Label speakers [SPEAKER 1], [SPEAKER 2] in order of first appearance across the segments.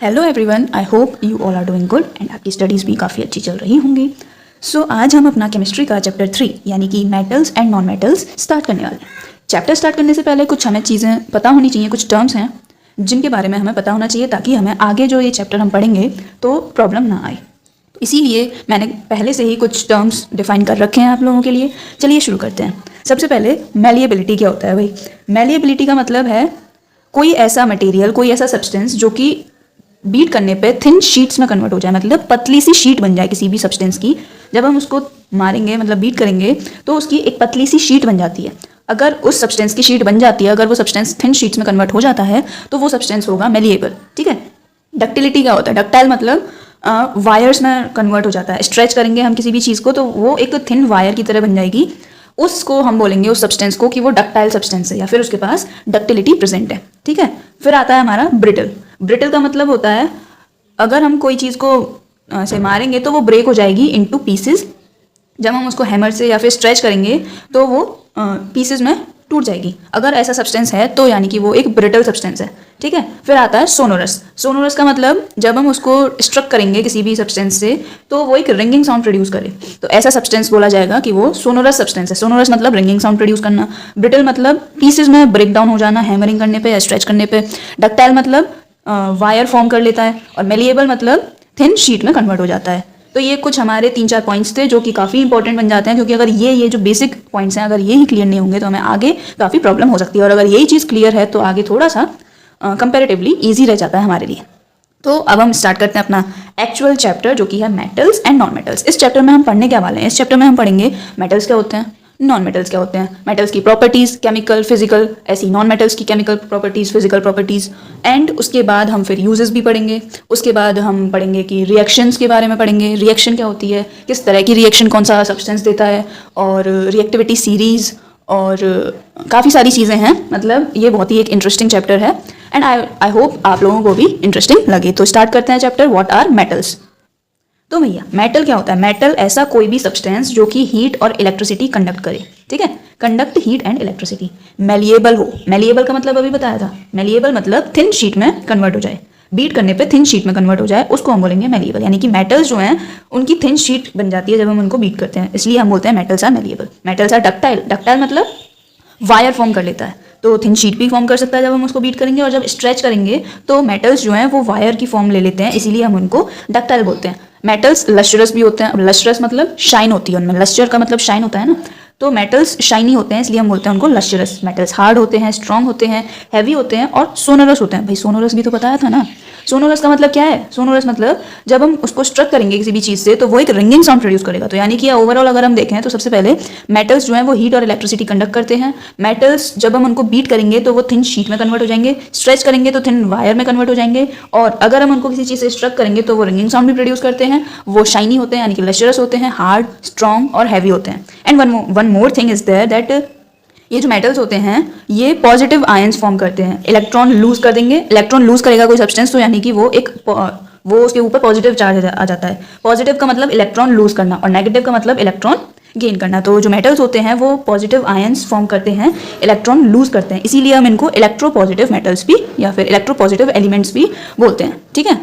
[SPEAKER 1] Hello everyone, I hope you all are doing good and आपकी studies भी काफ़ी अच्छी चल रही होंगी। सो आज हम अपना केमिस्ट्री का चैप्टर 3 यानी कि metals and non metals start करने वाले हैं। चैप्टर स्टार्ट करने से पहले कुछ हमें चीज़ें पता होनी चाहिए, कुछ टर्म्स हैं जिनके बारे में हमें पता होना चाहिए ताकि हमें आगे जो ये चैप्टर हम पढ़ेंगे तो प्रॉब्लम ना आए। तो इसीलिए मैंने पहले से ही कुछ टर्म्स डिफाइन कर रखे हैं आप लोगों के लिए। चलिए शुरू करते हैं। सबसे पहले मैलिएबिलिटी क्या होता है भाई? मैलिएबिलिटी का मतलब है कोई ऐसा मटेरियल, कोई ऐसा सब्सटेंस जो कि बीट करने पे थिन शीट्स में कन्वर्ट हो जाए, मतलब पतली सी शीट बन जाए किसी भी सब्सटेंस की। जब हम उसको मारेंगे मतलब बीट करेंगे तो उसकी एक पतली सी शीट बन जाती है। अगर उस सब्सटेंस की शीट बन जाती है, अगर वो सब्सटेंस थिन शीट्स में कन्वर्ट हो जाता है तो वो सब्सटेंस होगा मेलिएबल। ठीक है। डक्टिलिटी क्या होता है? डक्टाइल मतलब वायर्स में कन्वर्ट हो जाता है। स्ट्रेच करेंगे हम किसी भी चीज़ को तो वो एक थिन वायर की तरह बन जाएगी। उसको हम बोलेंगे उस सब्सटेंस को कि वो डक्टाइल सब्सटेंस है या फिर उसके पास डक्टिलिटी प्रेजेंट है। ठीक है। फिर आता है हमारा ब्रिटल। ब्रिटल का मतलब होता है अगर हम कोई चीज़ को से मारेंगे तो वो ब्रेक हो जाएगी इनटू पीसेस। जब हम उसको हैमर से या फिर स्ट्रेच करेंगे तो वो पीसेस में टूट जाएगी। अगर ऐसा सब्सटेंस है तो यानी कि वो एक ब्रिटल सब्सटेंस है। ठीक है। फिर आता है सोनोरस। सोनोरस का मतलब जब हम उसको स्ट्रक करेंगे किसी भी सब्सटेंस से तो वो एक रिंगिंग साउंड प्रोड्यूस करे, तो ऐसा सब्सटेंस बोला जाएगा कि वो सोनोरस सब्सटेंस है। सोनोरस मतलब रिंगिंग साउंड प्रोड्यूस करना। ब्रिटल मतलब पीसेस में ब्रेक डाउन हो जाना हैमरिंग करने पे या स्ट्रेच करने पे। डक्टाइल मतलब वायर फॉर्म कर लेता है और मेलिएबल मतलब थिन शीट में कन्वर्ट हो जाता है। तो ये कुछ हमारे 3-4 पॉइंट्स थे जो कि काफ़ी इंपॉर्टेंट बन जाते हैं, क्योंकि अगर ये जो बेसिक पॉइंट्स हैं अगर ये ही क्लियर नहीं होंगे तो हमें आगे काफ़ी प्रॉब्लम हो सकती है, और अगर यही चीज़ क्लियर है तो आगे थोड़ा सा कंपैरेटिवली ईजी रह जाता है हमारे लिए। तो अब हम स्टार्ट करते हैं अपना एक्चुअल चैप्टर जो कि है मेटल्स एंड नॉन मेटल्स। इस चैप्टर में हम पढ़ने क्या वाले हैं? इस चैप्टर में हम पढ़ेंगे मेटल्स क्या होते हैं, नॉन मेटल्स क्या होते हैं, मेटल्स की प्रॉपर्टीज़ केमिकल फिजिकल, ऐसी नॉन मेटल्स की chemical properties physical properties, and उसके बाद हम फिर यूजेस भी पढ़ेंगे। उसके बाद हम पढ़ेंगे कि रिएक्शंस के बारे में पढ़ेंगे, रिएक्शन क्या होती है, किस तरह की रिएक्शन कौन सा सब्सटेंस देता है, और रिएक्टिविटी सीरीज़, और काफ़ी सारी चीज़ें हैं। मतलब ये बहुत ही एक इंटरेस्टिंग चैप्टर है एंड आई होप आप लोगों को भी इंटरेस्टिंग लगे। तो स्टार्ट करते हैं चैप्टर व्हाट आर मेटल्स। तो भैया मेटल क्या होता है? मेटल ऐसा कोई भी सब्सटेंस जो कि हीट और इलेक्ट्रिसिटी कंडक्ट करे। ठीक है। Conduct heat and electricity. Malleable हो। मेलिएबल का मतलब अभी बताया था। मेलिएबल मतलब थिन शीट में कन्वर्ट हो जाए, बीट करने पे थिन शीट में कन्वर्ट हो जाए, उसको हम बोलेंगे मेलिएबल। यानी कि मेटल्स जो हैं उनकी थिन शीट बन जाती है जब हम उनको बीट करते हैं, इसलिए हम बोलते हैं metals are malleable. Metals are ductile. Ductile मतलब वायर फॉर्म कर लेता है, तो थिन शीट भी फॉर्म कर सकता है जब हम उसको बीट करेंगे, और जब स्ट्रेच करेंगे तो मेटल्स जो हैं वो वायर की फॉर्म ले लेते हैं, इसीलिए हम उनको डक्टाइल बोलते हैं। मेटल्स लस्ट्रस भी होते हैं। लस्ट्रस मतलब शाइन होती है उनमें। लस्टर का मतलब शाइन होता है ना, तो मेटल्स शाइनी होते हैं इसलिए हम बोलते हैं उनको लस्ट्रस। मेटल्स हार्ड होते हैं, स्ट्रॉन्ग होते हैं, हैवी होते हैं और सोनोरस होते हैं। भाई सोनोरस भी तो बताया था ना। सोनोरस का मतलब क्या है? सोनोरस मतलब जब हम उसको स्ट्रक करेंगे किसी भी चीज़ से तो वो एक रिंगिंग साउंड प्रोड्यूस करेगा। तो यानी कि ओवरऑल अगर हम देखें तो सबसे पहले मेटल्स जो हैं वो हीट और इलेक्ट्रिसिटी कंडक्ट करते हैं। मेटल्स जब हम उनको बीट करेंगे तो वो थिन शीट में कन्वर्ट हो जाएंगे, स्ट्रेच करेंगे तो थिन वायर में कन्वर्ट हो जाएंगे, और अगर हम उनको किसी चीज़ से स्ट्रक करेंगे तो वो रिंगिंग साउंड भी प्रोड्यूस करते हैं। वो शाइनी होते हैं यानी कि लस्ट्रस होते हैं, हार्ड, स्ट्रॉन्ग और हैवी होते हैं। And one more thing is there that ये जो मेटल्स होते हैं ये पॉजिटिव आयंस फॉर्म करते हैं। इलेक्ट्रॉन लूज कर देंगे, इलेक्ट्रॉन लूज करेगा कोई सब्सटेंस तो यानी कि वो उसके ऊपर पॉजिटिव चार्ज आ जाता है। पॉजिटिव का मतलब इलेक्ट्रॉन लूज करना और नेगेटिव का मतलब इलेक्ट्रॉन गेन करना। तो जो मेटल्स होते हैं वो पॉजिटिव आयंस फॉर्म करते हैं, इलेक्ट्रॉन लूज करते हैं, इसीलिए हम इनको इलेक्ट्रोपॉजिटिव मेटल्स भी या फिर इलेक्ट्रोपॉजिटिव एलिमेंट्स भी बोलते हैं। ठीक है।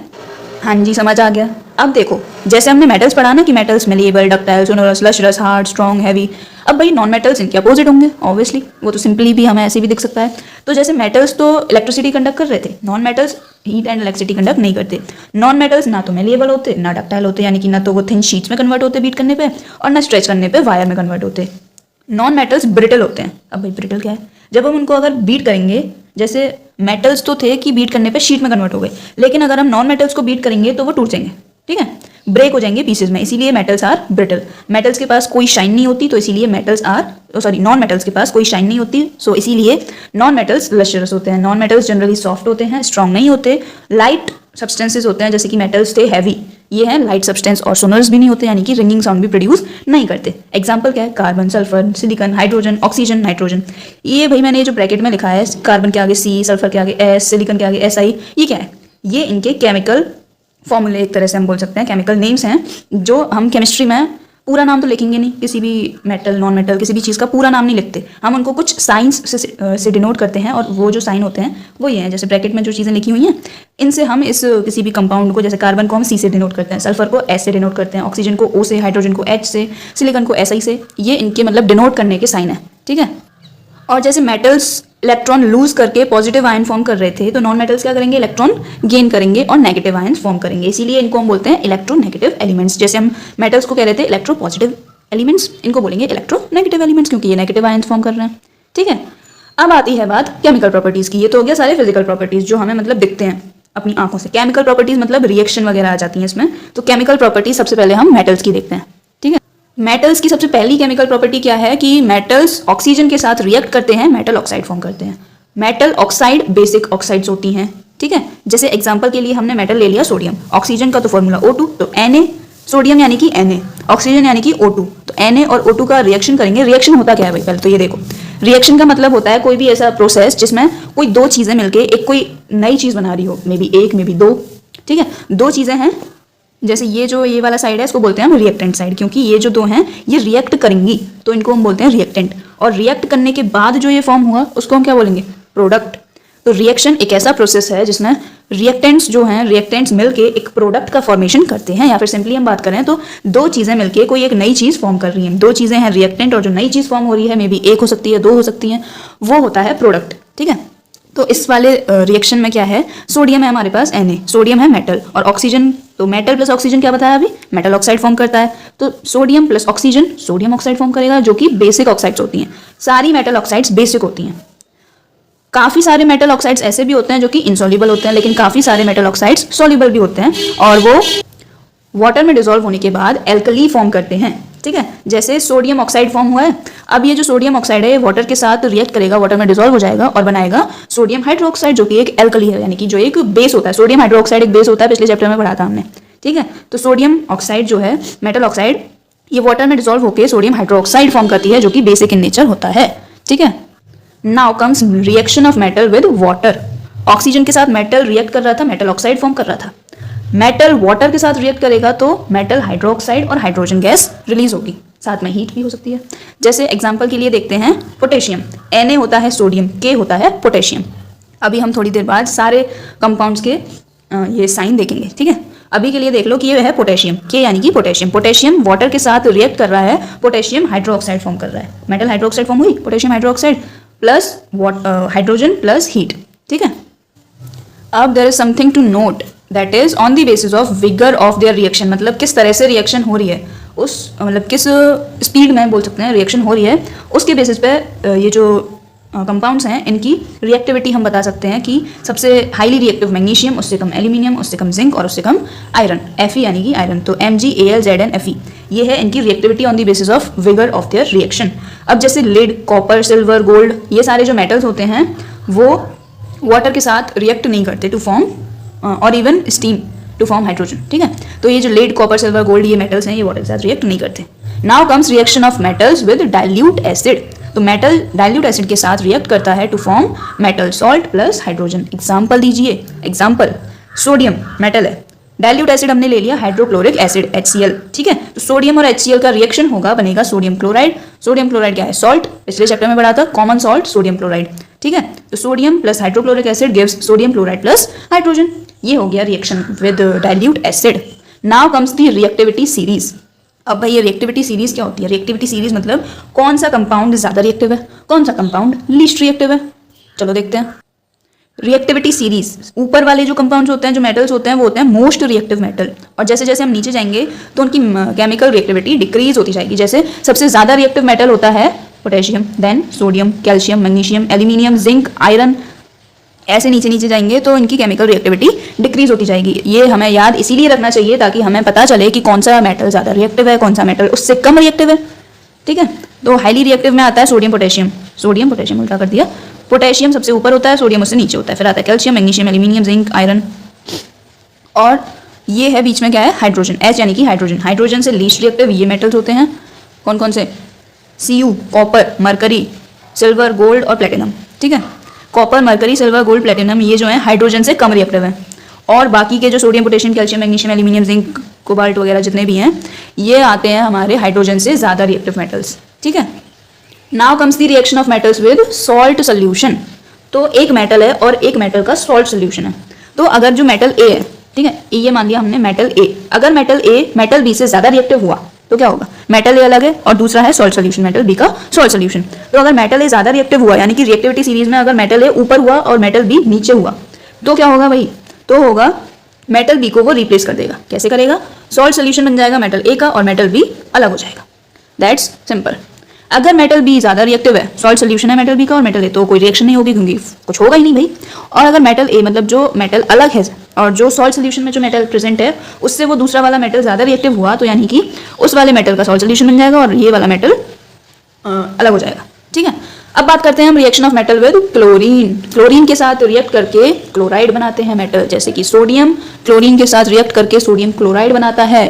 [SPEAKER 1] हाँ जी, समझ आ गया। अब देखो जैसे हमने मेटल्स पढ़ा ना कि metals malleable, ductile, sonorous, lustrous, hard, strong, heavy. अब भाई नॉन मेटल्स इनके अपोजिट होंगे ऑब्वियसली, वो तो सिंपली भी हमें ऐसे भी दिख सकता है। तो जैसे मेटल्स तो इलेक्ट्रिसिटी कंडक्ट कर रहे थे, non metals heat and electricity conduct नहीं करते। नॉन मेटल्स ना तो मेलिएबल होते ना डक्टाइल होते, यानी कि ना तो वो थिन शीट्स में कन्वर्ट होते बीट करने पे और ना स्ट्रेच करने पे वायर में कन्वर्ट होते। नॉन मेटल्स ब्रिटल होते हैं। अब भाई ब्रिटल क्या है? जब हम उनको अगर बीट करेंगे, जैसे मेटल्स तो थे कि बीट करने पे शीट में कन्वर्ट हो गए, लेकिन अगर हम नॉन मेटल्स को बीट करेंगे तो वो टूट जाएंगे। ठीक है। ब्रेक हो जाएंगे पीसेज में, इसीलिए मेटल्स आर ब्रिटल। मेटल्स के पास कोई शाइन नहीं होती तो इसीलिए नॉन मेटल्स के पास कोई शाइन नहीं होती, सो इसीलिए नॉन मेटल्स लस्ट्रस होते हैं। नॉन मेटल्स जनरली सॉफ्ट होते हैं, स्ट्रॉन्ग नहीं होते, लाइट सब्सटेंसेस होते हैं, जैसे कि मेटल्स थे हैवी, ये हैं लाइट सब्सटेंस, और सोनर्स भी नहीं होते यानी कि रिंगिंग साउंड भी प्रोड्यूस नहीं करते। एग्जाम्पल क्या है? Carbon, sulphur, silicon, hydrogen, oxygen, nitrogen. ये भाई मैंने जो ब्रैकेट में लिखा है, कार्बन के आगे C, सल्फर के आगे S, सिलिकॉन के आगे Si, ये क्या है? ये इनके केमिकल फॉर्मूले एक तरह से हम बोल सकते हैं, केमिकल नेम्स हैं जो हम केमिस्ट्री में पूरा नाम तो लिखेंगे नहीं, किसी भी मेटल नॉन मेटल किसी भी चीज़ का पूरा नाम नहीं लिखते, हम उनको कुछ साइंस से डिनोट करते हैं, और वो जो साइन होते हैं वो ये हैं, जैसे ब्रैकेट में जो चीज़ें लिखी हुई हैं इनसे हम इस किसी भी कंपाउंड को, जैसे कार्बन को हम सी से डिनोट करते हैं, सल्फर को एस से डिनोट करते हैं, ऑक्सीजन को ओ से, हाइड्रोजन को एच से, सिलिकॉन को एस आई से, ये इनके मतलब डिनोट करने के साइन है, ठीक है। और जैसे मेटल्स इलेक्ट्रॉन लूज करके पॉजिटिव आयन फॉर्म कर रहे थे, तो नॉन मेटल्स क्या करेंगे, इलेक्ट्रॉन गेन करेंगे और नेगेटिव आयन फॉर्म करेंगे, इसीलिए इनको हम बोलते हैं इलेक्ट्रोनेगेटिव एलिमेंट्स। जैसे हम मेटल्स को कह रहे थे इलेक्ट्रो पॉजिटिव एलिमेंट्स, इनको बोलेंगे इलेक्ट्रोनेगेटिव एलिमेंट्स, क्योंकि ये नेगेटिव आयन फॉर्म कर रहे हैं, ठीक है। अब आती है बात केमिकल प्रॉपर्टीज की। ये तो हो गया सारे फिजिकल प्रॉपर्टीज जो हमें मतलब दिखते हैं अपनी आंखों से। केमिकल प्रॉपर्टीज मतलब रिएक्शन वगैरह आ जाती हैं इसमें। तो केमिकल प्रॉपर्टीज सबसे पहले हम मेटल्स की देखते हैं, ठीक है। मेटल्स की सबसे पहली केमिकल प्रॉपर्टी क्या है कि मेटल्स ऑक्सीजन के साथ रिएक्ट करते हैं, मेटल ऑक्साइड फॉर्म करते हैं। मेटल ऑक्साइड बेसिक ऑक्साइड्स होती हैं, ठीक है। जैसे एग्जांपल के लिए हमने मेटल ले लिया सोडियम, ऑक्सीजन का तो फॉर्मूला O2, तो Na, सोडियम यानी कि Na, ऑक्सीजन यानी कि O2, तो Na और O2 का रिएक्शन करेंगे। रिएक्शन होता क्या है भाई, पहले तो ये देखो। रिएक्शन का मतलब होता है कोई भी ऐसा प्रोसेस जिसमें कोई दो चीजें मिलके एक कोई नई चीज बना रही हो, मे बी एक मे बी दो, ठीक है। दो चीजें हैं, जैसे ये वाला साइड है इसको बोलते हैं हम रिएक्टेंट साइड, क्योंकि ये जो दो हैं ये रिएक्ट करेंगी तो इनको हम बोलते हैं रिएक्टेंट। और रिएक्ट करने के बाद जो ये फॉर्म हुआ उसको हम क्या बोलेंगे, प्रोडक्ट। तो रिएक्शन एक ऐसा प्रोसेस है जिसमें रिएक्टेंट्स जो हैं, रिएक्टेंट्स मिलके एक प्रोडक्ट का फॉर्मेशन करते हैं, या फिर सिंपली हम बात करें तो दो चीजें मिलके कोई एक नई चीज फॉर्म कर रही हैं। दो चीजें हैं रिएक्टेंट, और जो नई चीज फॉर्म हो रही है मे बी एक हो सकती है, दो हो सकती हैं, वो होता है प्रोडक्ट, ठीक है। तो इस वाले रिएक्शन में क्या है, सोडियम है हमारे पास Na, सोडियम है मेटल, और ऑक्सीजन, तो मेटल प्लस ऑक्सीजन क्या बताया अभी, मेटल ऑक्साइड फॉर्म करता है। तो sodium plus oxygen sodium oxide form करेगा, जो कि बेसिक ऑक्साइड्स होती हैं। सारी मेटल ऑक्साइड्स बेसिक होती हैं। काफ़ी सारे मेटल ऑक्साइड्स ऐसे भी होते हैं जो कि इनसॉल्युबल होते हैं, लेकिन काफ़ी सारे मेटल ऑक्साइड्स सॉल्युबल भी होते हैं, और वो वाटर में डिसॉल्व होने के बाद एल्कली फॉर्म करते हैं, ठीक है। जैसे सोडियम ऑक्साइड फॉर्म हुआ है, अब ये जो सोडियम ऑक्साइड है वाटर के साथ रिएक्ट करेगा, वाटर में डिसॉल्व हो जाएगा और बनाएगा सोडियम हाइड्रोक्साइड, जो कि एक एल्कली है, यानी कि जो एक बेस होता है। सोडियम हाइड्रोक्साइड एक बेस होता है, पिछले चैप्टर में पढ़ा था हमने, ठीक है। तो सोडियम ऑक्साइड जो है, मेटल ऑक्साइड, ये वाटर में डिसॉल्व होकर सोडियम हाइड्रोक्साइड फॉर्म करती है, जो कि बेसिक इन नेचर होता है, ठीक है। Now comes reaction of metal with water. Oxygen के साथ मेटल रिएक्ट कर रहा था, मेटल ऑक्साइड फॉर्म कर रहा था। मेटल वाटर के साथ रिएक्ट करेगा तो मेटल हाइड्रोक्साइड और हाइड्रोजन गैस रिलीज होगी, साथ में हीट भी हो सकती है। जैसे एग्जांपल के लिए देखते हैं पोटेशियम, Na होता है सोडियम, K होता है पोटेशियम। अभी हम थोड़ी देर बाद सारे कंपाउंड्स के ये साइन देखेंगे, ठीक है। अभी के लिए देख लो कि ये है पोटेशियम, K यानी कि पोटेशियम। पोटेशियम वाटर के साथ रिएक्ट कर रहा है, पोटेशियम हाइड्रोक्साइड फॉर्म कर रहा है, मेटल हाइड्रोक्साइड फॉर्म हुई, potassium hydroxide plus hydrogen plus heat, ठीक है। अब there is something to note, that is on the basis of vigour of their reaction, मतलब किस तरह से रिएक्शन हो रही है, उस मतलब किस स्पीड में बोल सकते हैं रिएक्शन हो रही है, उसके बेसिस पे ये जो कंपाउंड्स हैं इनकी रिएक्टिविटी हम बता सकते हैं कि सबसे हाईली रिएक्टिव मैग्नीशियम, उससे कम एल्यूमिनियम, उससे कम जिंक और उससे कम आयरन, Fe यानी कि आयरन। तो MgAlZnFe ये है इनकी reactivity on the basis of vigour of their reaction. अब जैसे लिड, कॉपर, सिल्वर, गोल्ड, ये सारे जो मेटल्स होते हैं वो वाटर के साथ रिएक्ट नहीं करते टू फॉर्म और even steam to form hydrogen, ठीक है। तो ये जो लेड, कॉपर, सिल्वर, गोल्ड ये मेटल्स हैं, ये वाटर के साथ रिएक्ट नहीं करते। Now comes reaction of metals with dilute acid. तो मेटल डाइल्यूट एसिड के साथ रिएक्ट करता है to form metal salt plus hydrogen. Example दीजिए, एग्जाम्पल सोडियम मेटल है, डाइल्यूट एसिड हमने ले लिया हाइड्रोक्लोरिक एसिड HCl, ठीक है। तो सोडियम और HCl का रिएक्शन होगा, बनेगा सोडियम क्लोराइड। सोडियम क्लोराइड क्या है, सॉल्ट, पिछले चैप्टर में पढ़ा था, कॉमन सॉल्ट सोडियम क्लोराइड, ठीक है। तो sodium plus hydrochloric acid gives sodium chloride plus hydrogen. ये हो गया reaction with dilute acid. Now comes the reactivity series. अब भाई ये रिएक्टिविटी सीरीज क्या होती है, रिएक्टिविटी सीरीज मतलब कौन सा कंपाउंड ज्यादा रिएक्टिव है, कौन सा कंपाउंड लीस्ट रिएक्टिव है। चलो देखते हैं रिएक्टिविटी सीरीज। ऊपर वाले जो कंपाउंड्स होते हैं, जो मेटल्स होते हैं, वो होते हैं मोस्ट रिएक्टिव मेटल, और जैसे जैसे हम नीचे जाएंगे तो उनकी केमिकल रिएक्टिविटी डिक्रीज होती जाएगी। जैसे सबसे ज्यादा रिएक्टिव मेटल होता है potassium, then sodium, calcium, magnesium, aluminium, zinc, iron, ऐसे नीचे नीचे जाएंगे तो इनकी केमिकल रिएक्टिविटी डिक्रीज होती जाएगी। ये हमें याद इसीलिए रखना चाहिए ताकि हमें पता चले कि कौन सा मेटल ज़्यादा रिएक्टिव है, कौन सा मेटल उससे कम रिएक्टिव है, ठीक है। तो हाईली रिएक्टिव में आता है सोडियम पोटेशियम, सोडियम पोटेशियम उल्टा कर दिया, पोटेशियम सबसे ऊपर होता है, सोडियम उससे नीचे होता है, फिर आता है calcium, magnesium, aluminium, zinc, iron, और ये है बीच में क्या है हाइड्रोजन, H यानी कि हाइड्रोजन। हाइड्रोजन से लीस्ट रिएक्टिव ये मेटल्स होते हैं, कौन कौन से, Cu, copper, mercury, silver, gold और प्लेटिनम, ठीक है। Copper, mercury, silver, gold, platinum ये जो है हाइड्रोजन से कम रिएक्टिव है। और बाकी के जो sodium, potassium, calcium, magnesium, aluminium, zinc, cobalt वगैरह जितने भी हैं, ये आते हैं हमारे हाइड्रोजन से ज़्यादा रिएक्टिव मेटल्स। ठीक है, now comes the reaction of metals with salt solution. तो एक मेटल है और एक मेटल का सॉल्ट सोल्यूशन है। तो अगर जो मेटल ए है, ठीक है, ये मान लिया हमने मेटल ए, अगर मेटल ए मेटल बी से ज़्यादा रिएक्टिव हुआ तो क्या होगा? मेटल ए अलग है और दूसरा है सॉल्ट सोल्यूशन, मेटल बी का सॉल्ट सोल्यूशन। तो अगर मेटल ए ज़्यादा रिएक्टिव हुआ, यानी कि रिएक्टिविटी सीरीज में अगर मेटल ए ऊपर हुआ और मेटल बी नीचे हुआ, तो क्या होगा भाई? तो होगा मेटल बी को वो रिप्लेस कर देगा। कैसे करेगा? सॉल्ट सोल्यूशन बन जाएगा मेटल ए का और मेटल बी अलग हो जाएगा। That's simple. अगर मेटल बी ज़्यादा रिएक्टिव है, सॉल्ट सोल्यूशन है मेटल बी का और मेटल ए, तो कोई रिएक्शन नहीं होगी क्योंकि कुछ होगा ही नहीं भाई। और अगर मेटल ए मतलब जो मेटल अलग है और जो सॉल्ट सोल्यूशन में जो मेटल प्रेजेंट है उससे वो दूसरा वाला मेटल ज़्यादा रिएक्टिव हुआ, तो यानी कि उस वाले मेटल का सॉल्ट सोल्यूशन बन जाएगा और ये वाला मेटल अलग हो जाएगा। ठीक है, अब बात करते हैं हम reaction of metal with chlorine. Chlorine के साथ रिएक्ट करके क्लोराइड बनाते हैं मेटल, जैसे कि सोडियम क्लोरीन के साथ रिएक्ट करके सोडियम क्लोराइड बनाता है,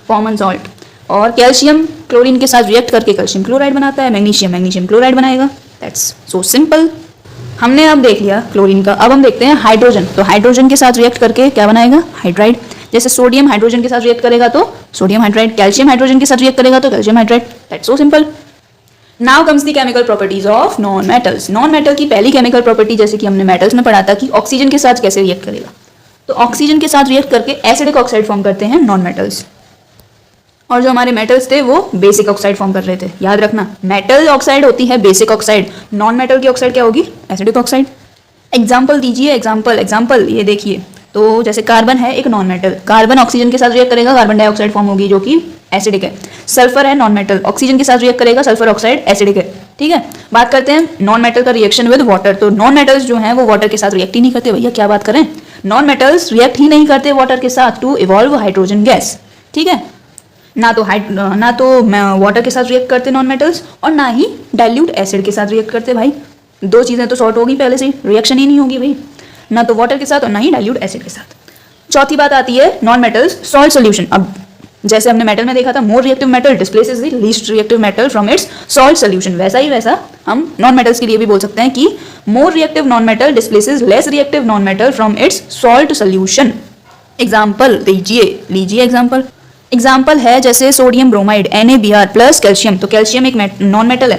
[SPEAKER 1] कॉमन सॉल्ट। और कैल्शियम क्लोरीन के साथ रिएक्ट करके कैल्शियम क्लोराइड बनाता है, मैग्नीशियम क्लोराइड बनाएगा। That's so simple. हमने अब देख लिया क्लोरीन का, अब हम देखते हैं हाइड्रोजन। तो हाइड्रोजन के साथ रिएक्ट करके क्या बनाएगा? हाइड्राइड। जैसे सोडियम हाइड्रोजन के साथ रिएक्ट करेगा तो सोडियम हाइड्राइड, कैल्शियम हाइड्रोजन के साथ रिएक्ट करेगा तो calcium hydride. That's so simple. Now comes the chemical properties of non metals. Non metal की पहली केमिकल प्रॉपर्टी, जैसे कि हमने मेटल्स में पढ़ा था कि ऑक्सीजन के साथ कैसे रिएक्ट करेगा, तो ऑक्सीजन के साथ रिएक्ट करके एसिडिक ऑक्साइड फॉर्म करते हैं नॉन मेटल्स। और जो हमारे मेटल्स थे वो बेसिक ऑक्साइड फॉर्म कर रहे थे। याद रखना, मेटल ऑक्साइड होती है बेसिक ऑक्साइड, नॉन मेटल की ऑक्साइड क्या होगी? Acidic oxide. एग्जाम्पल दीजिए, एग्जाम्पल ये देखिए। तो जैसे कार्बन है एक नॉन मेटल, कार्बन ऑक्सीजन के साथ रिएक्ट करेगा, कार्बन डाइऑक्साइड फॉर्म होगी जो कि एसिडिक है। सल्फर है नॉन मेटल, ऑक्सीजन के साथ रिएक्ट करेगा, सल्फर ऑक्साइड एसिडिक है। ठीक है, बात करते हैं नॉन मेटल का रिएक्शन विद वाटर। तो नॉन मेटल्स जो हैं वो वाटर के साथ रिएक्ट ही नहीं करते। भैया क्या बात करें, नॉन मेटल्स रिएक्ट ही नहीं करते वाटर के साथ टू इवॉल्व हाइड्रोजन गैस। ठीक है, ना तो वाटर के साथ रिएक्ट करते नॉन मेटल्स और ना ही डाइल्यूट एसिड के साथ रिएक्ट करते। भाई दो चीज़ें तो शॉर्ट होगी पहले से, रिएक्शन ही नहीं होगी भाई, ना तो वाटर के साथ और ना ही डाइल्यूट एसिड के साथ। चौथी बात आती है नॉन मेटल्स सॉल्ट सोल्यूशन। अब जैसे हमने मेटल में देखा था, more reactive metal displaces the least reactive metal from its salt solution, वैसा ही वैसा हम नॉन मेटल्स के लिए भी बोल सकते हैं कि more reactive non metal displaces less reactive non metal from its salt solution. Example लीजिए एग्जाम्पल है जैसे sodium bromide NaBr plus calcium. तो कैल्शियम एक नॉन मेटल है,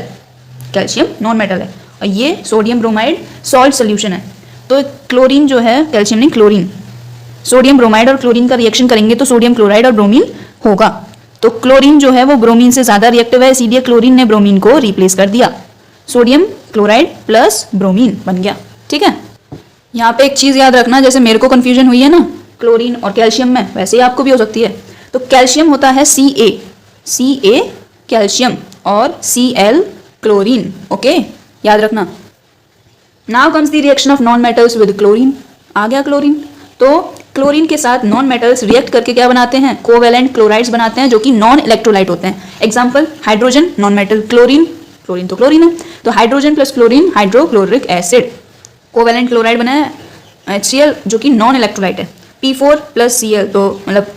[SPEAKER 1] और ये सोडियम ब्रोमाइड सॉल्ट सोल्यूशन है। तो क्लोरीन जो है, कैल्शियम नहीं क्लोरीन, सोडियम ब्रोमाइड और क्लोरीन का रिएक्शन करेंगे तो सोडियम क्लोराइड और ब्रोमीन होगा। तो क्लोरीन जो है वो ब्रोमीन से ज्यादा रिएक्टिव है, इसीलिए क्लोरीन ने ब्रोमीन को रिप्लेस कर दिया, सोडियम क्लोराइड प्लस ब्रोमीन बन गया। ठीक है, यहाँ पे एक चीज याद रखना, जैसे मेरे को कंफ्यूजन हुई है ना क्लोरीन और कैल्शियम में, वैसे ही आपको भी हो सकती है। तो कैल्शियम होता है Ca कैल्शियम और Cl क्लोरीन। ओके, याद रखना। Now comes the reaction of non metals with chlorine. आ गया क्लोरीन। तो क्लोरीन के साथ नॉन मेटल्स रिएक्ट करके क्या बनाते हैं? कोवेलेंट क्लोराइड्स बनाते हैं जो कि नॉन इलेक्ट्रोलाइट होते हैं। Example hydrogen non metal, chlorine तो क्लोरीन है, तो hydrogen plus chlorine hydrochloric acid. Covalent chloride बना है HCl जो कि नॉन इलेक्ट्रोलाइट है, P4 प्लस Cl, तो मतलब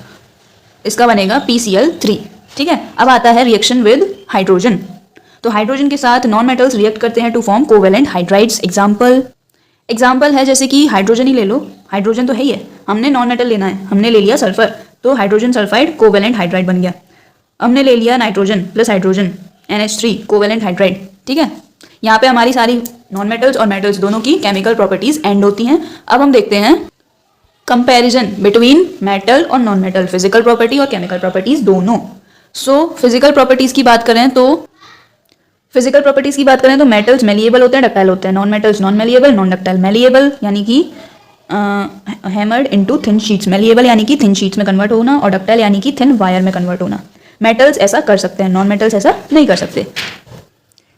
[SPEAKER 1] इसका बनेगा PCl3। ठीक है, अब आता है रिएक्शन विद हाइड्रोजन। तो हाइड्रोजन के साथ नॉन मेटल्स रिएक्ट करते हैं to form covalent hydrides. Example है जैसे कि हाइड्रोजन ही ले लो, हाइड्रोजन तो है ही है, हमने नॉन मेटल लेना है, हमने ले लिया सल्फर, तो हाइड्रोजन सल्फाइड कोवेलेंट हाइड्राइड बन गया। हमने ले लिया nitrogen plus hydrogen NH3 covalent hydride. ठीक है, यहाँ पे हमारी सारी नॉन मेटल्स और मेटल्स दोनों की केमिकल प्रॉपर्टीज एंड होती हैं। अब हम देखते हैं कंपैरिजन बिटवीन मेटल और नॉन मेटल, फिजिकल प्रॉपर्टी और केमिकल प्रॉपर्टीज दोनों। फिजिकल प्रॉपर्टीज की बात करें तो मेटल्स मेलिएबल होते हैं, डक्टाइल होते हैं, non metals non malleable, non ductile. Malleable यानी कि hammered into thin sheets, malleable यानी कि थिन शीट्स में कन्वर्ट होना, और डक्टाइल यानी कि थिन वायर में कन्वर्ट होना। मेटल्स ऐसा कर सकते हैं, नॉन मेटल्स ऐसा नहीं कर सकते।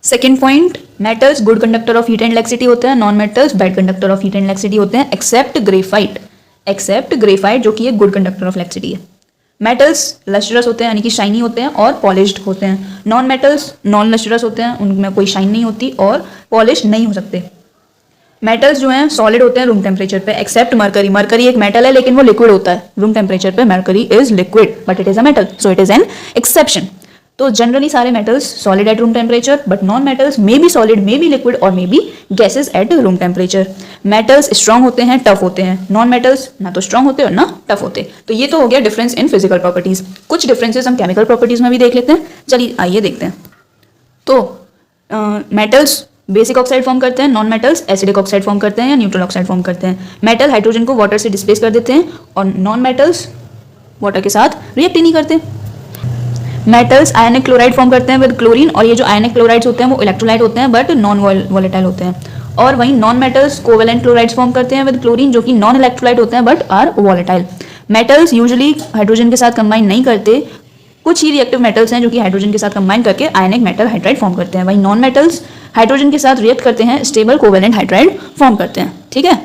[SPEAKER 1] Second point, metals good conductor of heat and electricity होते हैं, non metals bad conductor of heat and electricity होते हैं, एक्सेप्ट ग्रेफाइट जो कि एक गुड कंडक्टर ऑफ इलेक्ट्रिसिटी है। मेटल्स लस्ट्रस होते हैं यानी कि शाइनी होते हैं और पॉलिश्ड होते हैं। नॉन मेटल्स नॉन लस्ट्रस होते हैं, उनमें कोई शाइन नहीं होती और पॉलिश नहीं हो सकते। मेटल्स जो हैं सॉलिड होते हैं रूम टेम्परेचर पे, एक्सेप्ट मरकरी। मरकरी एक मेटल है लेकिन वो लिक्विड होता है, रूम टेम्परेचर पे mercury is liquid but it is a metal, so it is an exception. तो जनरली सारे metals solid at room temperature, but non metals may be solid, may be liquid और may be gases at room temperature. Metals strong होते हैं, tough होते हैं, non metals ना तो strong होते और ना टफ होते। तो ये तो हो गया डिफरेंस इन फिजिकल प्रॉपर्टीज। कुछ डिफरेंसेस हम केमिकल प्रॉपर्टीज में भी देख लेते हैं। चलिए आइए देखते हैं। तो मेटल्स बेसिक ऑक्साइड फॉर्म करते हैं, non metals acidic oxide form करते हैं या न्यूट्रल ऑक्साइड फॉर्म करते हैं। मेटल हाइड्रोजन को वाटर से डिस्प्लेस कर देते हैं और नॉन मेटल्स वाटर के साथ रिएक्ट ही नहीं करते। मेटल्स आयनिक क्लोराइड फॉर्म करते हैं विद क्लोरीन, और ये जो आयनिक क्लोराइड्स होते हैं वो इलेक्ट्रोलाइट होते हैं बट नॉन वॉलेटाइल होते हैं। और वहीं non metals covalent chlorides form करते हैं विद क्लोरीन, जो कि नॉन इलेक्ट्रोलाइट होते हैं but are volatile. Metals usually hydrogen के साथ कंबाइन नहीं करते, कुछ ही रिएक्टिव मेटल्स हैं जो कि हाइड्रोजन के साथ कंबाइन करके आयनिक मेटल हाइड्राइड फॉर्म करते हैं। वहीं नॉन मेटल्स हाइड्रोजन के साथ रिएक्ट करते हैं, स्टेबल कोवेलेंट हाइड्राइड फॉर्म करते हैं। ठीक है,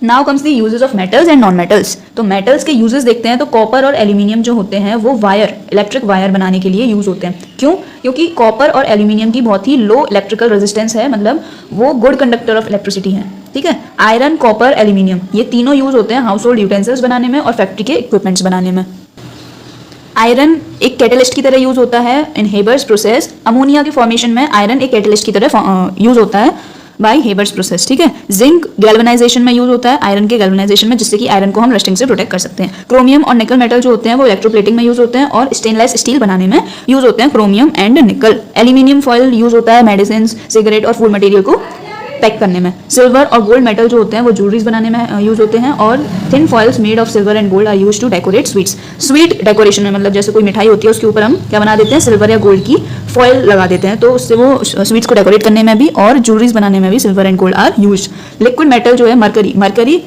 [SPEAKER 1] now comes the uses of metals and non metals. तो मेटल्स के यूजेस देखते हैं। तो कॉपर और एल्यूमिनियम जो होते हैं वो वायर, इलेक्ट्रिक वायर बनाने के लिए यूज होते हैं। क्यों? क्योंकि कॉपर और एल्यूमिनियम की बहुत ही लो इलेक्ट्रिकल रेजिस्टेंस है, मतलब वो गुड कंडक्टर ऑफ इलेक्ट्रिसिटी है। ठीक है, आयरन, कॉपर, एल्यूमिनियम ये तीनों यूज होते हैं हाउस होल्ड यूटेंसिल्स बनाने में और फैक्ट्री के इक्विपमेंट्स बनाने में। आयरन एक कैटलिस्ट की तरह यूज होता है इन हेबर्स प्रोसेस। अमोनिया के फॉर्मेशन में आयरन एक कैटलिस्ट की तरह यूज होता है बाय हेबर्स प्रोसेस। ठीक है, जिंक गैल्वेनाइजेशन में यूज होता है, आयरन के गैल्वेनाइजेशन में, जिससे कि आयरन को हम रस्टिंग से प्रोटेक्ट कर सकते हैं। क्रोमियम और निकल मेटल जो होते हैं वो इलेक्ट्रोप्लेटिंग में यूज होते हैं और स्टेनलेस स्टील बनाने में यूज होते हैं क्रोमियम एंड निकल। एल्यूमिनियम फॉयल यूज होता है मेडिसिन, सिगरेट और फूड मटेरियल को पैक करने में। सिल्वर और गोल्ड मेटल जो होते हैं वो ज्वेलरीज बनाने में यूज होते हैं और thin foils made of silver and gold are use to decorate sweets. Sweet decoration में, मतलब जैसे कोई मिठाई होती है उसके ऊपर हम क्या बना देते हैं, सिल्वर या गोल्ड की फॉइल लगा देते हैं, तो उससे वो स्वीट्स को डेकोरेट करने में भी और ज्वेलरीज बनाने में भी silver and gold are use. Liquid metal जो है मरकरी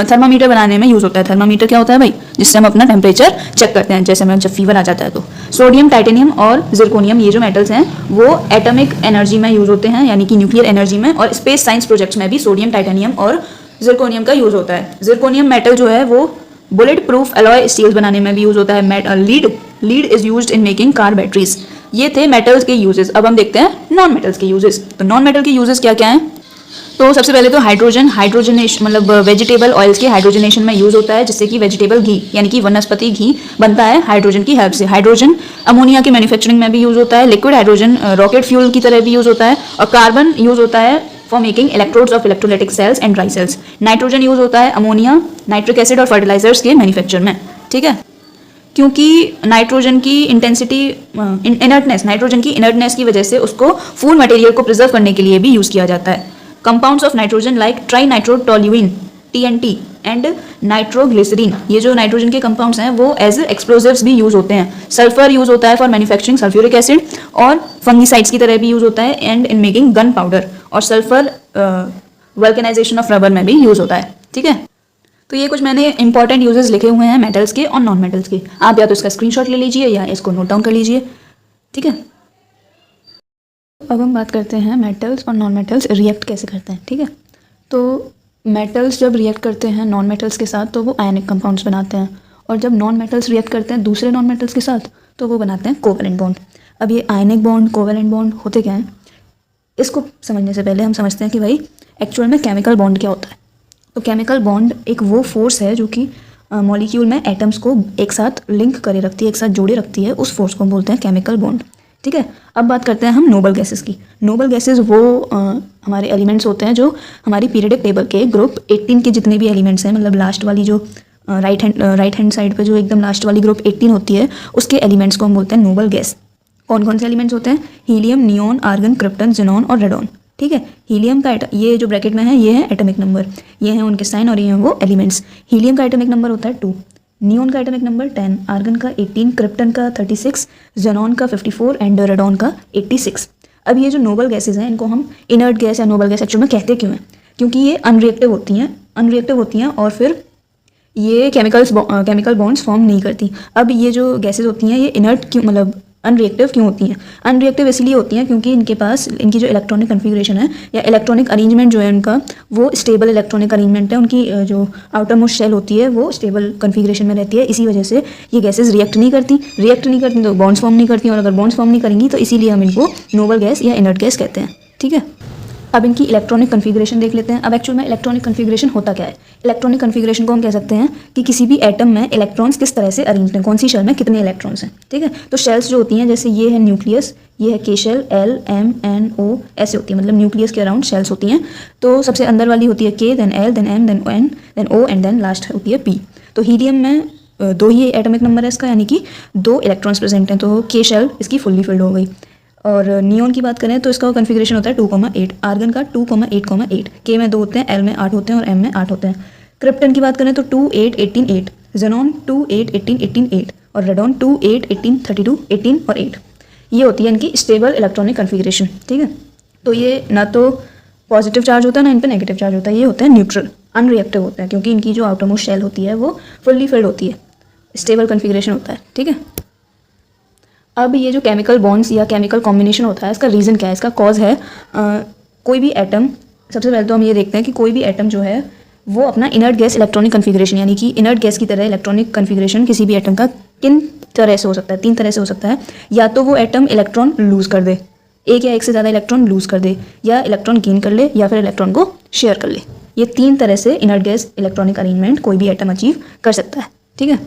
[SPEAKER 1] थर्मामीटर बनाने में यूज होता है। थर्मामीटर क्या होता है भाई, जिससे हम अपना टेम्परेचर चेक करते हैं, जैसे हमें जब फीवर आ जाता है तो। सोडियम, टाइटेनियम और जिरकोनियम ये जो मेटल्स हैं वो एटॉमिक एनर्जी में यूज होते हैं, यानी कि न्यूक्लियर एनर्जी में, और स्पेस साइंस प्रोजेक्ट्स में भी सोडियम, टाइटेनियम और जिरकोनियम का यूज होता है। जिरकोनियम मेटल जो है वो बुलेट प्रूफ अलॉय स्टील्स बनाने में भी यूज होता है। Lead is used in making car batteries. ये थे मेटल्स के यूजेस। अब हम देखते हैं नॉन मेटल्स के यूजेस। तो नॉन मेटल के यूजेस क्या क्या हैं? तो सबसे पहले तो हाइड्रोजनेशन, मतलब वेजिटेबल ऑयल्स के हाइड्रोजनेशन में यूज होता है, जिससे कि वेजिटेबल घी यानी कि वनस्पति घी बनता है हाइड्रोजन की हेल्प से। हाइड्रोजन अमोनिया की मैन्युफैक्चरिंग में भी यूज होता है। लिक्विड हाइड्रोजन रॉकेट फ्यूल की तरह भी यूज होता है। और कार्बन यूज होता है for making electrodes of electrolytic cells and dry cells. Nitrogen use होता है अमोनिया, नाइट्रिक एसिड और फर्टिलाइजर्स के मैन्युफैक्चर में। ठीक है, क्योंकि नाइट्रोजन की नाइट्रोजन की इनर्टनेस की वजह से उसको फूड मटेरियल को प्रिजर्व करने के लिए भी यूज किया जाता है। Compounds of nitrogen like trinitrotoluene TNT and nitroglycerine, ये जो नाइट्रोजन के कंपाउंड्स हैं वो एज एक्सप्लोजिव्स भी यूज होते हैं। सल्फर यूज होता है फॉर मैन्युफैक्चरिंग सल्फ्यूरिक एसिड और फंगीसाइड्स की तरह भी यूज होता है and in making gun powder. और सल्फर वल्केनाइजेशन ऑफ रबर में भी यूज होता है। ठीक है, तो ये कुछ मैंने इंपॉर्टेंट यूजेस लिखे हुए हैं मेटल्स के और नॉन मेटल्स के। आप या तो इसका स्क्रीनशॉट ले लीजिए या इसको नोट डाउन कर लीजिए। ठीक है, अब हम बात करते हैं मेटल्स और नॉन मेटल्स रिएक्ट कैसे करते हैं। ठीक है, तो मेटल्स जब रिएक्ट करते हैं नॉन मेटल्स के साथ तो वो आयनिक कंपाउंड्स बनाते हैं, और जब नॉन मेटल्स रिएक्ट करते हैं दूसरे नॉन मेटल्स के साथ तो वो बनाते हैं कोवेलेंट बॉन्ड। अब ये आयनिक बॉन्ड, कोवेलेंट बॉन्ड होते क्या हैं, इसको समझने से पहले हम समझते हैं कि भाई एक्चुअल में केमिकल बॉन्ड क्या होता है। तो केमिकल बॉन्ड एक वो फोर्स है जो कि मॉलिक्यूल में एटम्स को एक साथ लिंक करे रखती है, एक साथ जोड़े रखती है, उस फोर्स को बोलते हैं केमिकल बॉन्ड। ठीक है, अब बात करते हैं हम नोबल गैसेस की। नोबल गैसेस वो हमारे एलिमेंट्स होते हैं जो हमारी पीरियडिक टेबल के ग्रुप 18 के जितने भी एलिमेंट्स हैं, मतलब लास्ट वाली जो राइट हैंड साइड पे जो एकदम लास्ट वाली ग्रुप 18 होती है उसके एलिमेंट्स को हम बोलते हैं नोबल गैस। कौन कौन से एलिमेंट्स होते हैं? Helium, neon, argon, krypton, xenon और रेडॉन। ठीक है, हीलियम का ये जो ब्रैकेट में है ये है एटॉमिक नंबर, ये हैं उनके साइन और ये हैं वो एलिमेंट्स। हीलियम का एटॉमिक नंबर होता है 2, नियोन का एटॉमिक नंबर 10, आर्गन का 18, क्रिप्टन का 36, ज़ेनॉन का 54 एंड रेडॉन का 86। अब ये जो नोबल गैसेज हैं इनको हम इनर्ट गैस या नोबल गैस एक्चुअल में कहते क्यों हैं? क्योंकि ये अनरिएक्टिव होती हैं और फिर ये केमिकल बॉन्ड्स फॉर्म नहीं करती। अब ये जो गैसेज होती हैं ये इनर्ट क्यों, मतलब अनरिएक्टिव क्यों होती हैं? अनरिएक्टिव इसलिए होती हैं क्योंकि इनके पास इनकी जो इलेक्ट्रॉनिक कन्फिग्रेशन है या इलेक्ट्रॉनिक अरेंजमेंट जो है उनका वो स्टेबल इलेक्ट्रॉनिक अरेंजमेंट है। उनकी जो आउटर मोस्ट शेल होती है वो स्टेबल कन्फिग्रेशन में रहती है। इसी वजह से ये गैसेज रिएक्ट नहीं करती तो बॉन्ड्स फॉर्म नहीं करती, और अगर बॉन्ड्स फॉर्म नहीं करेंगी तो इसीलिए हम इनको नोबल गैस या इनर्ट गैस कहते हैं। ठीक है, अब इनकी इलेक्ट्रॉनिक कन्फिग्रेशन देख लेते हैं। अब एक्चुअल में इलेक्ट्रॉनिक कन्फिग्रेशन होता क्या है? इलेक्ट्रॉनिक कन्फिग्रेशन को हम कह सकते हैं कि किसी भी एटम में इलेक्ट्रॉन्स किस तरह से अरेंज हैं, कौन सी शेल में कितने इलेक्ट्रॉन्स हैं। ठीक है, तो शेल्स जो होती हैं, जैसे ये है न्यूक्लियस, ये है के shell, L M N O ऐसे होती है, मतलब न्यूक्लियस के अराउंड शेल्स होती हैं। तो सबसे अंदर वाली होती है K, then L, then M, then N, then O and then last होती है P। तो हीलियम में 2 ही एटॉमिक नंबर है इसका, यानी कि 2 इलेक्ट्रॉन्स प्रेजेंट हैं, तो के शेल इसकी फुल्ली फिल्ड हो गई। और नियोन की बात करें तो इसका कन्फिग्रेशन होता है 2,8, आर्गन का 2,8,8, के में 2 होते हैं, एल में 8 होते हैं और एम में 8 होते हैं। क्रिप्टन की बात करें तो 2, 8, 18, 8, जेनॉन 2, 8, 18, 18, 8 और रेडॉन 2, 8, 18, 32, 18 और 8। ये होती है इनकी स्टेबल इलेक्ट्रॉनिक कन्फिग्रेशन। ठीक है, तो ये ना तो पॉजिटिव चार्ज होता है ना इन पर नेगेटिव चार्ज होता है, ये होता है न्यूट्रल, अनरिएक्टिव होता है, क्योंकि इनकी जो आउटरमोस्ट शेल होती है वो फुल्ली फिल्ड होती है, स्टेबल कन्फिग्रेशन होता है। ठीक है, अब ये जो केमिकल बॉन्ड्स या केमिकल कॉम्बिनेशन होता है, इसका रीज़न क्या है, इसका कॉज है कोई भी एटम। सबसे पहले तो हम ये देखते हैं कि कोई भी एटम जो है वो अपना इनर्ट गैस इलेक्ट्रॉनिक कन्फिग्रेशन, यानी कि इनर्ट गैस की तरह इलेक्ट्रॉनिक कन्फिग्रेशन किसी भी एटम का किन तरह से हो सकता है, 3 तरह से हो सकता है। या तो वो एटम इलेक्ट्रॉन लूज़ कर दे, एक या एक से ज़्यादा इलेक्ट्रॉन लूज़ कर दे, या इलेक्ट्रॉन गेन कर ले, या फिर इलेक्ट्रॉन को शेयर कर ले। ये 3 तरह से इनर्ट गैस इलेक्ट्रॉनिक अरेंजमेंट कोई भी एटम अचीव कर सकता है। ठीक है,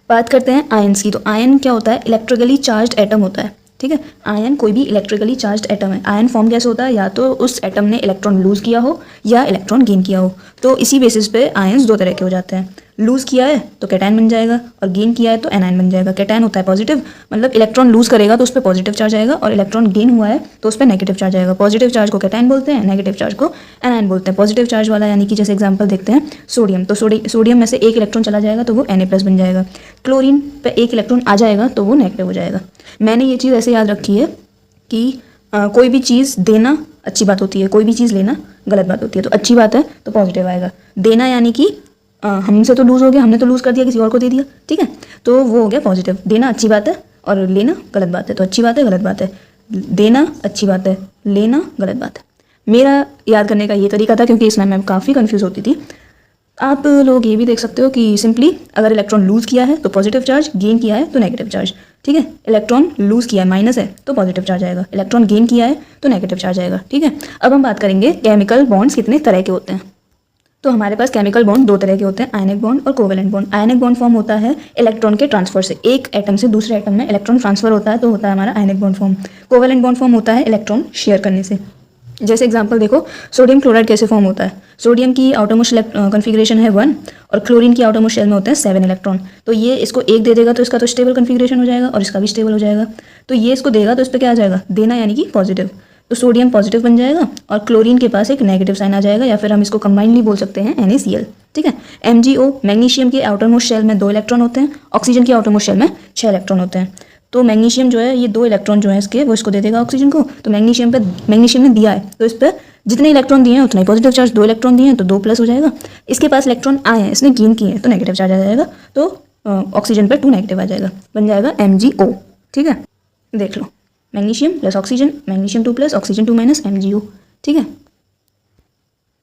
[SPEAKER 1] बात करते हैं आयन्स की। तो आयन क्या होता है? इलेक्ट्रिकली चार्ज्ड एटम होता है। ठीक है, आयन कोई भी इलेक्ट्रिकली चार्ज्ड एटम है। आयन फॉर्म कैसे होता है? या तो उस एटम ने इलेक्ट्रॉन लूज़ किया हो या इलेक्ट्रॉन गेन किया हो। तो इसी बेसिस पे आयन्स 2 तरह के हो जाते हैं। लूज़ किया है तो कैटायन बन जाएगा, और गेन किया है तो एनायन बन जाएगा। कैटायन होता है पॉजिटिव, मतलब इलेक्ट्रॉन लूज़ करेगा तो उस पर पॉजिटिव चार्ज आएगा, और इलेक्ट्रॉन गेन हुआ है तो उस पर नेगेटिव चार्ज आएगा। पॉजिटिव चार्ज को कैटायन बोलते हैं, नेगेटिव चार्ज को एनायन बोलते हैं। पॉजिटिव चार्ज वाला यानी कि जैसे एग्जाम्पल देखते हैं सोडियम, तो सोडियम में से 1 इलेक्ट्रॉन चला जाएगा तो वो Na+ बन जाएगा। क्लोरीन पे 1 इलेक्ट्रॉन आ जाएगा तो वो नेगेटिव हो जाएगा। मैंने ये चीज़ ऐसे याद रखी है कि कोई भी चीज़ देना अच्छी बात होती है, कोई भी चीज़ लेना गलत बात होती है। तो अच्छी बात है तो पॉजिटिव आएगा। देना यानी कि हमसे तो लूज़ हो गया, हमने तो लूज़ कर दिया, किसी और को दे दिया। ठीक है, तो वो हो गया पॉजिटिव। देना अच्छी बात है और लेना गलत बात है। तो अच्छी बात है, गलत बात है, देना अच्छी बात है, लेना गलत बात है। मेरा याद करने का ये तरीका था, क्योंकि इसमें मैं काफ़ी कंफ्यूज होती थी। आप लोग ये भी देख सकते हो कि सिंपली अगर इलेक्ट्रॉन लूज़ किया है तो पॉजिटिव चार्ज, गेन किया है तो नेगेटिव चार्ज। ठीक है, इलेक्ट्रॉन लूज़ किया है, माइनस है तो पॉजिटिव चार्ज आएगा, इलेक्ट्रॉन गेन किया है तो नेगेटिव चार्ज आएगा। ठीक है, अब हम बात करेंगे केमिकल बॉन्ड्स कितने तरह के होते हैं। तो हमारे पास केमिकल बॉन्ड 2 तरह के होते हैं, आयनिक बॉन्ड और covalent bond. Ionic bond form होता है इलेक्ट्रॉन के ट्रांसफर से, एक एटम से दूसरे एटम में इलेक्ट्रॉन ट्रांसफर होता है तो होता है हमारा ionic bond form. Covalent bond form होता है इलेक्ट्रॉन शेयर करने से। जैसे एग्जांपल देखो, सोडियम क्लोराइड कैसे फॉर्म होता है। सोडियम की आउटरमोस्ट कन्फिग्रेशन है 1 और क्लोरीन की आउटरमोस्ट शेल में होते हैं 7 इलेक्ट्रॉन। तो ये इसको 1 दे देगा तो इसका तो स्टेबल कन्फिग्रेशन हो जाएगा और इसका भी स्टेबल हो जाएगा। तो ये इसको देगा तो इस पर क्या आ जाएगा? देना यानी कि पॉजिटिव, तो सोडियम पॉजिटिव बन जाएगा और क्लोरीन के पास एक नेगेटिव साइन आ जाएगा, या फिर हम इसको कंबाइनली बोल सकते हैं NaCl। ठीक है, MgO, मैग्नीशियम के आउटरमोस्ट शेल में 2 इलेक्ट्रॉन होते हैं, ऑक्सीजन की आउटरमोस्ट शेल में 6 इलेक्ट्रॉन होते हैं। तो मैग्नीशियम जो है ये 2 इलेक्ट्रॉन जो है इसके वो इसको दे देगा ऑक्सीजन को। तो मैग्नीशियम ने दिया है तो इस पर जितने इलेक्ट्रॉन दिए हैं उतना ही पॉजिटिव चार्ज, 2 इलेक्ट्रॉन दिए हैं तो 2+ हो जाएगा। इसके पास इलेक्ट्रॉन आए हैं, इसने गेन किए हैं तो नेगेटिव चार्ज आ जाएगा, तो ऑक्सीजन पर 2 नेगेटिव आ जाएगा, बन जाएगा MgO। ठीक है, देख लो, magnesium plus oxygen, magnesium 2+ oxygen 2- MgO। ठीक है,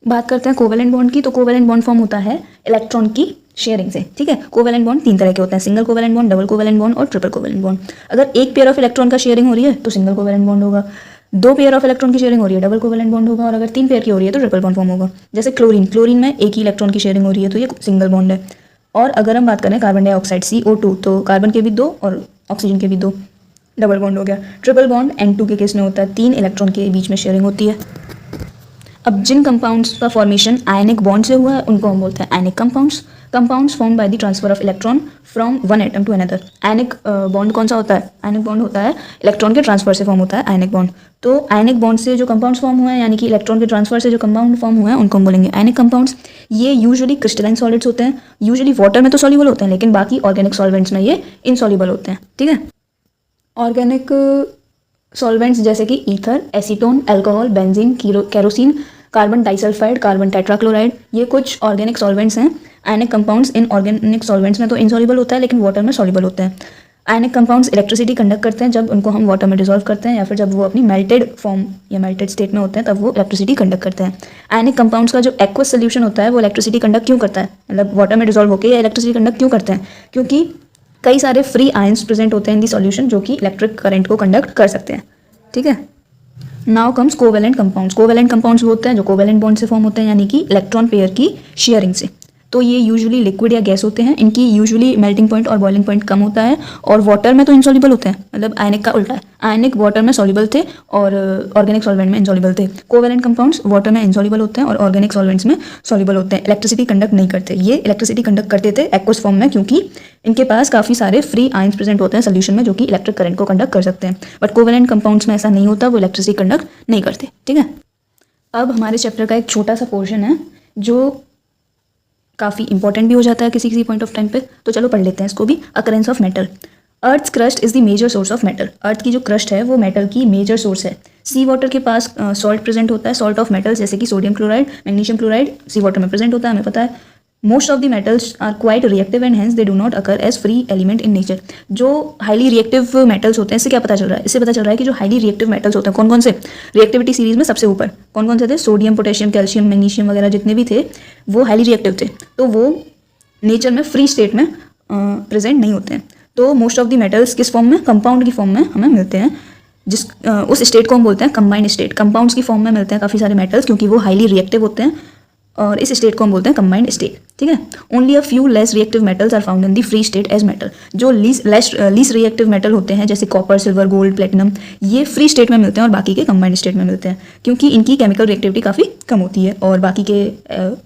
[SPEAKER 1] बात करते हैं कोवेलेंट बॉन्ड की। तो कोवेलेंट बॉन्ड फॉर्म होता है इलेक्ट्रॉन की शेयरिंग से। ठीक है, कोवेलेंट बॉन्ड 3 तरह के होते हैं, single covalent bond, double covalent bond और ट्रिपल कोवेलेंट बॉन्ड। अगर एक पेयर ऑफ इलेक्ट्रॉन का शेयरिंग हो रही है तो सिंगल कोवेलेंट बॉन्ड होगा, 2 पेयर ऑफ इलेक्ट्रॉन की शेयरिंग हो रही है डबल कोवेलेंट बॉन्ड होगा, और अगर 3 पेयर की हो रही है तो ट्रिपल बॉन्ड फॉर्म होगा। जैसे क्लोरीन में 1 ही इलेक्ट्रॉन की शेयरिंग हो रही है तो ये सिंगल बॉन्ड है। और अगर हम बात करें कार्बन डाइऑक्साइड CO2, तो कार्बन के भी 2 और ऑक्सीजन के भी 2, डबल बॉन्ड हो गया। ट्रिपल बॉन्ड N2 के केस में होता है, 3 इलेक्ट्रॉन के बीच में शेयरिंग होती है। अब जिन कंपाउंड्स का फॉर्मेशन आयनिक बॉन्ड से हुआ है उनको हम बोलते हैं ionic compounds form by the transfer of electron from one atom to another. Ionic bond कौन सा होता है? आयनिक बॉन्ड होता है इलेक्ट्रॉन के ट्रांसफर से फॉर्म होता है आयनिक बॉन्ड। तो आयनिक बॉन्ड से जो कंपाउंड्स फॉर्म हुए हैं, यानी कि इलेक्ट्रॉन के ट्रांसफर से जो कंपाउंड फॉर्म हुए हैं, उनको हम बोलेंगे आयनिक कंपाउंड्स। ये यूजुअली क्रिस्टलाइन सॉलिड्स होते हैं, यूजुअली वाटर में तो सॉल्युबल होते हैं, लेकिन बाकी ऑर्गेनिक सॉल्वेंट्स में ये इनसॉल्युबल होते हैं। ठीक है, ऑर्गेनिक सॉल्वेंट्स जैसे कि ether, acetone, alcohol, benzene, kerosene, carbon disulphide, carbon tetrachloride, ये कुछ ऑर्गेनिक सॉल्वेंट्स हैं। Ionic compounds in organic solvents में तो इनसॉल्युबल होता है, लेकिन वाटर में सॉल्युबल होते हैं। आयनिक कंपाउंड्स इलेक्ट्रिसिटी कंडक्ट करते हैं जब उनको हम वाटर में डिसॉल्व करते हैं, या फिर जब वो अपनी मेल्टेड फॉर्म या मेल्टेड स्टेट में होते हैं तब वो इलेक्ट्रिसिटी कंडक्ट करते हैं। आयनिक कंपाउंड्स का जो एक्वस सोल्यूशन होता है वो इलेक्ट्रिसिटी कंडक्ट क्यों करता है, मतलब वाटर में डिसॉल्व होकर या इलेक्ट्रिसिटी कंडक्ट क्यों करते हैं? क्योंकि कई सारे फ्री आयंस प्रेजेंट होते हैं इन दी सॉल्यूशन जो कि इलेक्ट्रिक करंट को कंडक्ट कर सकते हैं। ठीक है, now comes covalent compounds. Covalent compounds वो होते हैं जो कोवेलेंट बॉन्ड से फॉर्म होते हैं, यानी कि इलेक्ट्रॉन पेयर की शेयरिंग से। तो ये यूजुअली लिक्विड या गैस होते हैं, इनकी यूजुअली मेल्टिंग पॉइंट और बॉइलिंग पॉइंट कम होता है, और वाटर में तो इनसॉल्युबल होते हैं, मतलब आयनिक का उल्टा है, आयनिक वाटर में सॉल्युबल थे और ऑर्गेनिक सॉल्वेंट में इनसॉल्युबल थे। कोवेलेंट कंपाउंड्स वाटर में इनसॉल्युबल होते हैं और ऑर्गेनिक सॉल्वेंट्स में सॉल्युबल होते हैं। इलेक्ट्रिसिटी कंडक्ट नहीं करते। ये इलेक्ट्रिसिटी कंडक्ट करते थे एक्वस फॉर्म में, क्योंकि इनके पास काफ़ी सारे फ्री आयंस प्रेजेंट होते हैं सोल्यूशन में, जो कि इलेक्ट्रिक करंट को कंडक्ट कर सकते हैं। बट कोवेलेंट कंपाउंड्स में ऐसा नहीं होता, वो इलेक्ट्रिसिटी कंडक्ट नहीं करते। ठीक है, अब हमारे चैप्टर का एक छोटा सा पोर्शन है जो काफ़ी इंपॉर्टेंट भी हो जाता है किसी किसी पॉइंट ऑफ टाइम पे, तो चलो पढ़ लेते हैं इसको भी। Occurrence of metal. Earth crust is the major source of metal. Earth की जो क्रस्ट है वो मेटल की मेजर सोर्स है। सी वाटर के पास सॉल्ट प्रेजेंट होता है, सॉल्ट ऑफ मेटल्स जैसे कि sodium chloride, magnesium chloride sea water में प्रेजेंट होता है, हमें पता है। Most of the metals are quite reactive and hence they do not occur as free element in nature. जो हाईली रिएक्टिव मेटल्स होते हैं, इससे क्या पता चल रहा है? इससे पता चल रहा है कि जो हाईली रिएक्टिव मेटल्स होते हैं, कौन कौन से रिएक्टिविटी सीरीज में सबसे ऊपर कौन कौन से थे? सोडियम, पोटेशियम, कैल्शियम, मैग्नीशियम वगैरह जितने भी थे वो हाईली रिएक्टिव थे, तो वो नेचर में फ्री स्टेट में प्रेजेंट नहीं होते हैं। तो मोस्ट ऑफ द मेटल्स किस फॉर्म में? कंपाउंड की फॉर्म में हमें मिलते हैं, जिस उस स्टेट को हम बोलते हैं कंबाइंड स्टेट। कंपाउंड्स की फॉर्म में मिलते हैं काफ़ी सारे मेटल्स, क्योंकि वो हाईली रिएक्टिव होते हैं, और इस स्टेट को हम बोलते हैं कंबाइंड स्टेट। ठीक है, only a few less reactive metals are found in the free state as metal. जो लीस रिएक्टिव मेटल होते हैं जैसे कॉपर, सिल्वर, गोल्ड, प्लेटिनम, ये फ्री स्टेट में मिलते हैं और बाकी के कंबाइंड स्टेट में मिलते हैं, क्योंकि इनकी केमिकल रिएक्टिविटी काफ़ी कम होती है और बाकी के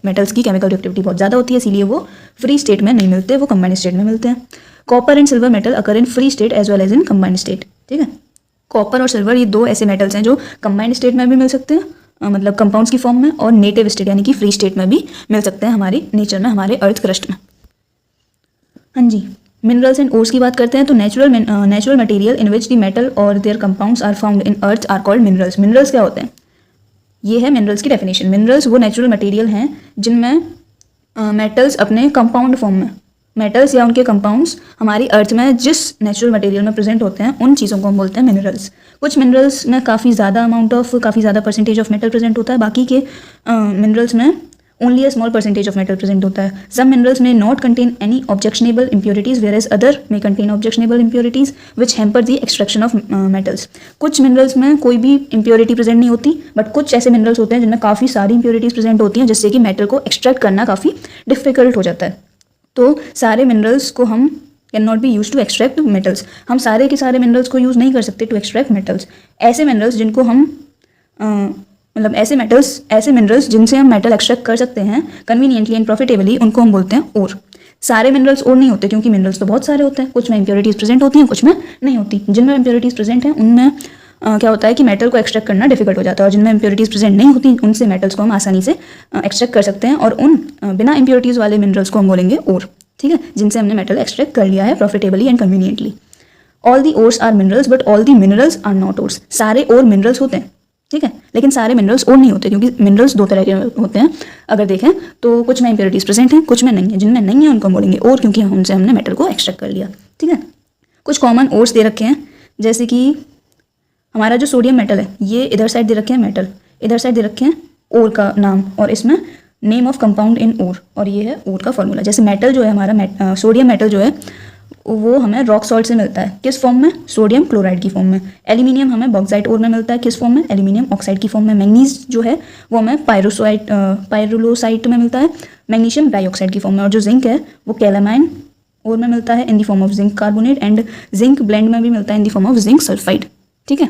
[SPEAKER 1] मेटल्स की केमिकल रिएक्टिविटी बहुत ज़्यादा होती है, इसीलिए वो फ्री स्टेट में नहीं मिलते, वो कंबाइंड स्टेट में मिलते हैं। Copper and silver metal occur in free state as well as in combined state. ठीक है, कॉपर और सिल्वर ये दो ऐसे मेटल्स हैं जो कंबाइंड स्टेट में भी मिल सकते हैं, मतलब कंपाउंड्स की फॉर्म में, और नेटिव स्टेट यानी कि फ्री स्टेट में भी मिल सकते हैं हमारी नेचर में, हमारे अर्थ क्रस्ट में। हाँ जी, मिनरल्स एंड ओर्स की बात करते हैं तो natural material in which the metal और their compounds are found in earth are called minerals. Minerals क्या होते हैं? ये है मिनरल्स की डेफिनेशन। मिनरल्स वो नेचुरल मटेरियल हैं जिनमें मेटल्स अपने कंपाउंड फॉर्म में, मेटल्स या उनके कंपाउंड्स हमारी अर्थ में जिस नेचुरल मटेरियल में प्रेजेंट होते हैं उन चीज़ों को हम बोलते हैं मिनरल्स। कुछ मिनरल्स में काफ़ी ज़्यादा परसेंटेज ऑफ मेटल प्रेजेंट होता है, बाकी के मिनरल्स में only a small percentage of metal present होता है। सम मिनरल्स में not contain any objectionable impurities where as other में contain objectionable impurities which hamper the extraction of metals. कुछ मिनरल्स में कोई भी इम्प्योरिटी प्रेजेंट नहीं होती, बट कुछ ऐसे मिनरल्स होते हैं जिनमें काफ़ी सारी इम्प्योरिटीज़ प्रेजेंट होती हैं, जिससे कि मेटल को एक्सट्रैक्ट करना काफ़ी डिफिकल्ट हो जाता है। तो सारे मिनरल्स को हम can not be use to extract metals. हम सारे के सारे मिनरल्स को यूज़ नहीं कर सकते टू एक्सट्रैक्ट मेटल्स। ऐसे मिनरल्स जिनको हम मतलब ऐसे मिनरल्स जिनसे हम मेटल एक्सट्रैक्ट कर सकते हैं कन्वीनियंटली एंड प्रॉफिटेबली, उनको हम बोलते हैं ओर। सारे मिनरल्स ओर नहीं होते, क्योंकि मिनरल्स तो बहुत सारे होते हैं, कुछ में इंप्योरिटीज़ प्रेजेंट होती हैं, कुछ में नहीं होती। जिनमें इंप्योरिटीज़ प्रेजेंट हैं उनमें क्या होता है कि मेटल को एक्सट्रैक्ट करना डिफिकल्ट हो जाता है, और जिनमें इंप्योरिटीज़ प्रेजेंट नहीं होती उनसे मेटल्स को हम आसानी से एक्सट्रैक्ट कर सकते हैं, और उन बिना इंप्योरिटीज़ वाले मिनरल्स को हम बोलेंगे ओर। ठीक है, जिनसे हमने मेटल एक्सट्रैक्ट कर लिया है profitably and conveniently. All the ores are minerals but all the minerals are not ores. सारे ओर मिनरल्स होते हैं, ठीक है, लेकिन सारे मिनरल्स ओर नहीं होते, क्योंकि मिनरल्स दो तरह के होते हैं अगर देखें तो। कुछ में इंप्योरिटीज़ प्रेजेंट हैं, कुछ में नहीं है। जिनमें नहीं है उनको हम बोलेंगे ओर, क्योंकि उनसे हमने मेटल को एक्सट्रैक्ट कर लिया। ठीक है, कुछ कॉमन ओर्स दे रखे हैं, जैसे कि हमारा जो सोडियम मेटल है ये इधर साइड दे रखे हैं मेटल, इधर साइड दे रखे हैं ओर का नाम, और इसमें नेम ऑफ कंपाउंड इन ओर, और ये है ओर का फॉर्मूला। जैसे मेटल जो है हमारा सोडियम मेटल जो है वो हमें रॉक सॉल्ट से मिलता है, किस फॉर्म में? सोडियम क्लोराइड की फॉर्म में। एल्यूमिनियम हमें बॉक्साइट ओर में मिलता है, किस फॉर्म में? एल्यूमिनियम ऑक्साइड की फॉर्म में। मैंगनीज जो है वो हमें पायरुलोसाइट में मिलता है, मैग्नीशियम डाइऑक्साइड की फॉर्म में। और जो जिंक है वो कैलामाइन ओर में मिलता है in the form of zinc carbonate, and zinc blende में भी मिलता है in the form of zinc sulphide. ठीक है,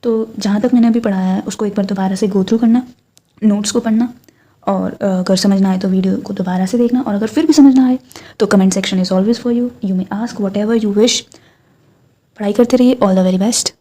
[SPEAKER 1] तो जहाँ तक मैंने अभी पढ़ाया है उसको एक बार दोबारा से गो थ्रू करना, नोट्स को पढ़ना, और अगर समझ ना आए तो वीडियो को दोबारा से देखना, और अगर फिर भी समझ ना आए तो comment section is always for you, you may ask what ever you wish. पढ़ाई करते रहिए, ऑल द वेरी बेस्ट।